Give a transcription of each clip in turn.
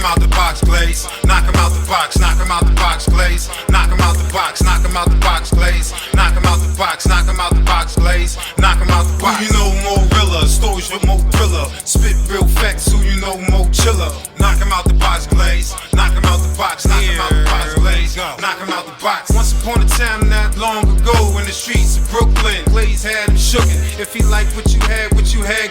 out the box, Glaze. Knock him out the box, knock him out the box, Glaze. Knock him out the box, knock him out the box, Glaze. Knock him out the box, knock him out the box, Glaze. Knock him out the box. Who you know more realer? Stories with more thriller. Spit real facts, who you know more chiller. Knock him out the box, Glaze. Knock him out the box, knock him out the box, Glaze. Knock him out the box. Once upon a time not long ago in the streets of Brooklyn, Glaze had him shookin'. If he liked what you had,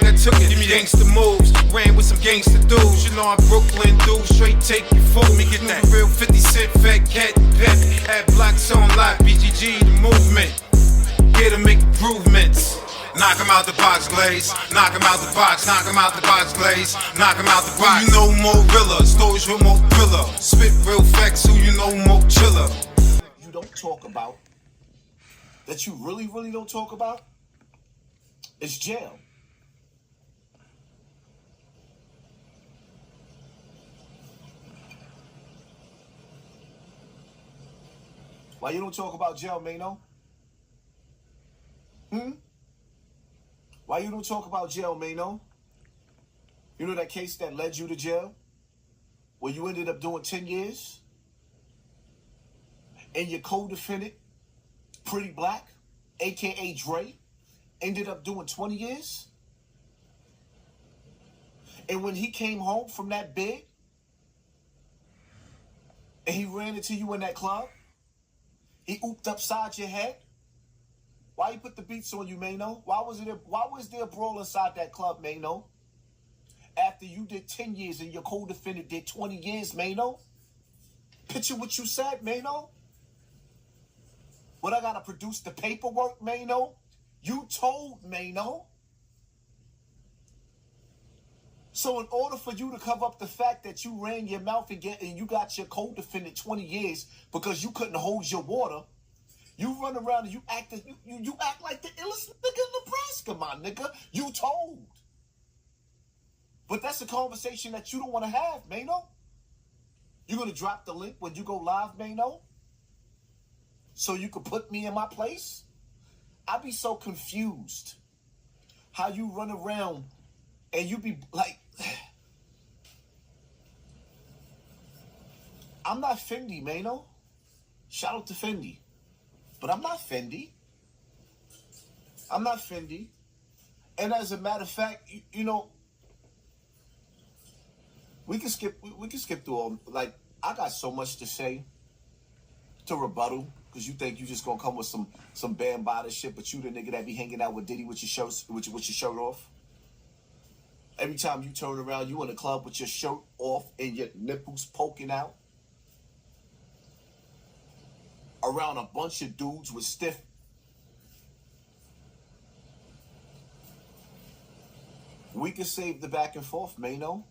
got took it. Give me gangsta moves, ran with some gangsta dudes. You know I'm Brooklyn dude, straight take your food. Let me get that real 50 Cent, fat cat and pep. Had blocks on live, BGG the movement. Here to make improvements. Knock him out the box, Glaze. Knock him out the box, knock him out the box, Glaze. Knock him out the box. Who you know more realer? Stories with more thriller. Spit real facts, who you know more chiller. You don't talk about, that you really don't talk about, is jail. Why you don't talk about jail, Maino? Why you don't talk about jail, Maino? You know that case that led you to jail? Where you ended up doing 10 years? And your co-defendant, Pretty Black, a.k.a. Dre, ended up doing 20 years? And when he came home from that bid, and he ran into you in that club, he ooped upside your head. Why you put the beats on you, Maino? Why was there a brawl inside that club, Maino? After you did 10 years and your co-defendant did 20 years, Maino? Picture what you said, Maino. What, I gotta produce the paperwork, Maino? You told, Maino. So in order for you to cover up the fact that you ran your mouth and you got your co-defendant 20 years because you couldn't hold your water, you run around and you act like the illest nigga in Nebraska, my nigga. You told. But that's a conversation that you don't want to have, Maino. You're going to drop the link when you go live, Maino? So you could put me in my place? I be so confused how you run around and you be like, I'm not Fendi, Maino. Shout out to Fendi. But I'm not Fendi. I'm not Fendi. And as a matter of fact, you know, we can skip through all, like, I got so much to say to rebuttal, because you think you just gonna come with some Bambaataa shit, but you the nigga that be hanging out with Diddy with your shirt off. Every time you turn around, you in the club with your shirt off and your nipples poking out. Around a bunch of dudes with stiff. We can save the back and forth, Maino.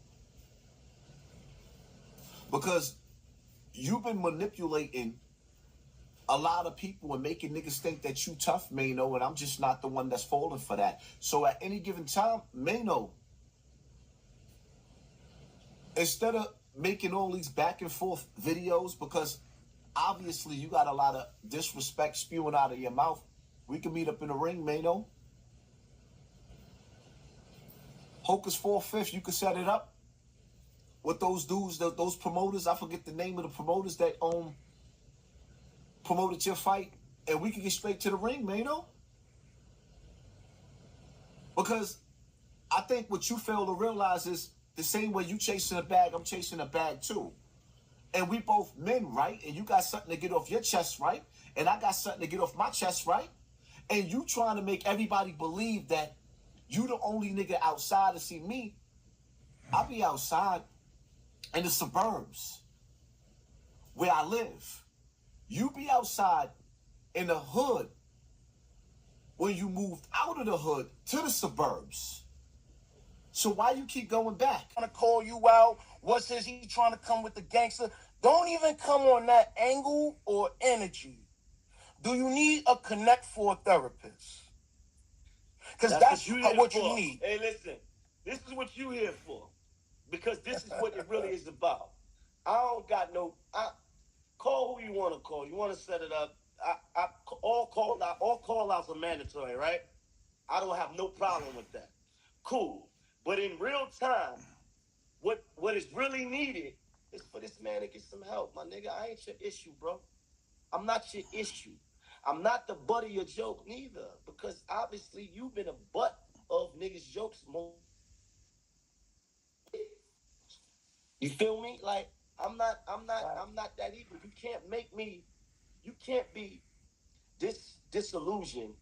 Because you've been manipulating a lot of people and making niggas think that you tough, Maino, and I'm just not the one that's falling for that. So at any given time, Maino, instead of making all these back and forth videos, because obviously you got a lot of disrespect spewing out of your mouth, we can meet up in the ring, Maino. Hocus 4/5, you could set it up with those dudes, those promoters. I forget the name of the promoters that promoted your fight, and we can get straight to the ring, Maino. Because I think what you fail to realize is the same way you chasing a bag, I'm chasing a bag too. And we both men, right? And you got something to get off your chest, right? And I got something to get off my chest, right? And you trying to make everybody believe that you the only nigga outside to see me. I be outside in the suburbs where I live. You be outside in the hood when you moved out of the hood to the suburbs. So why you keep going back? Trying to call you out. What says he trying to come with the gangster? Don't even come on that angle or energy. Do you need a connect for a therapist? Because that's what you need. Hey, listen, this is what you here for. Because this is what it really is about. I don't got no... Call who you want to call. You want to set it up. All call-outs are mandatory, right? I don't have no problem with that. Cool. But in real time, what is really needed is for this man to get some help, my nigga. I ain't your issue, bro. I'm not your issue. I'm not the butt of your joke neither, because obviously you've been a butt of niggas' jokes more. You feel me? Like I'm not that evil. You can't be this disillusioned,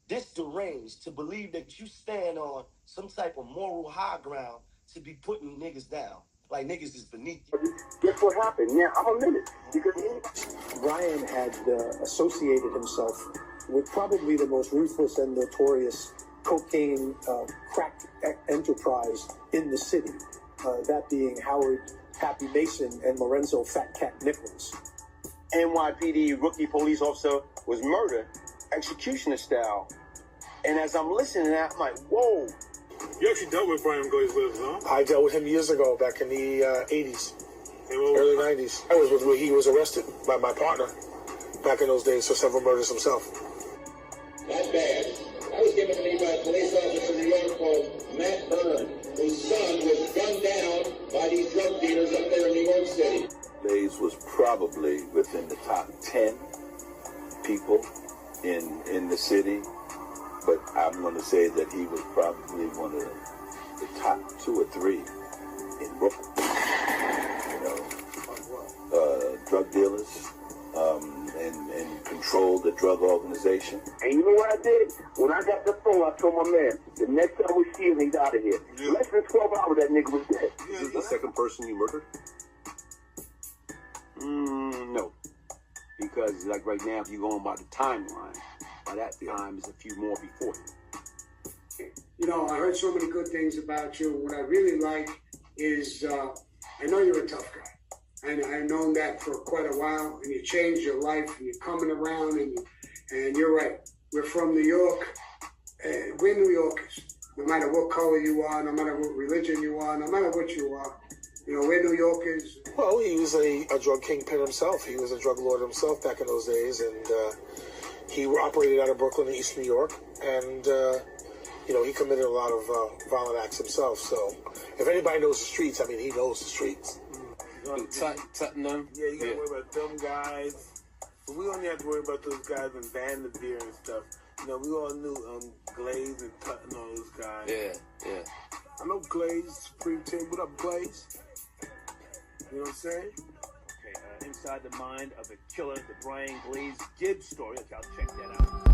this deranged to believe that you stand on some type of moral high ground to be putting niggas down. Like niggas is beneath you. Guess what happened? Yeah, I'm a minute. Because Ryan had associated himself with probably the most ruthless and notorious cocaine crack enterprise in the city. That being Howard Happy Mason and Lorenzo Fat Cat Nichols. NYPD rookie police officer was murdered, executioner style. And as I'm listening to that, I'm like, whoa. You actually dealt with Brian Glaze Lives, huh? I dealt with him years ago, back in the 80s, early 90s. I was where he was arrested by my partner back in those days for several murders himself. Not bad. I was given to me by a police officer in New York called Matt Byrne, whose son was gunned down by these drug dealers up there in New York City. Glaze was probably within the top 10 people in the city, but I'm going to say that he was probably one of the top 2 or 3 in Brooklyn. Drug dealers, and controlled the drug organization. And you know what I did? When I got the phone, I told my man, the next time we see him, he's out of here. Yeah. Less than 12 hours, that nigga was dead. Is this the second person you murdered? No. Because, like, right now, if you're going by the timeline, by that time, there's a few more before him. You know, I heard so many good things about you. What I really like is, I know you're a tough guy. And I've known that for quite a while, and you changed your life, and you're coming around, and you're right. We're from New York, and we're New Yorkers. No matter what color you are, no matter what religion you are, no matter what you are, you know, we're New Yorkers. Well, he was a drug kingpin himself. He was a drug lord himself back in those days, and he operated out of Brooklyn and East New York, and you know, he committed a lot of violent acts himself. So if anybody knows the streets, I mean, he knows the streets. Tottenham. Yeah, you gotta worry about them guys. But we only have to worry about those guys in Vanderveer and stuff. You know, we all knew Glaze and Tutton, all those guys. Yeah. I know Glaze, Supreme Team. What up, Glaze? You know what I'm saying? Okay, inside the mind of the killer, the Brian Glaze Gibbs story. I'll check that out.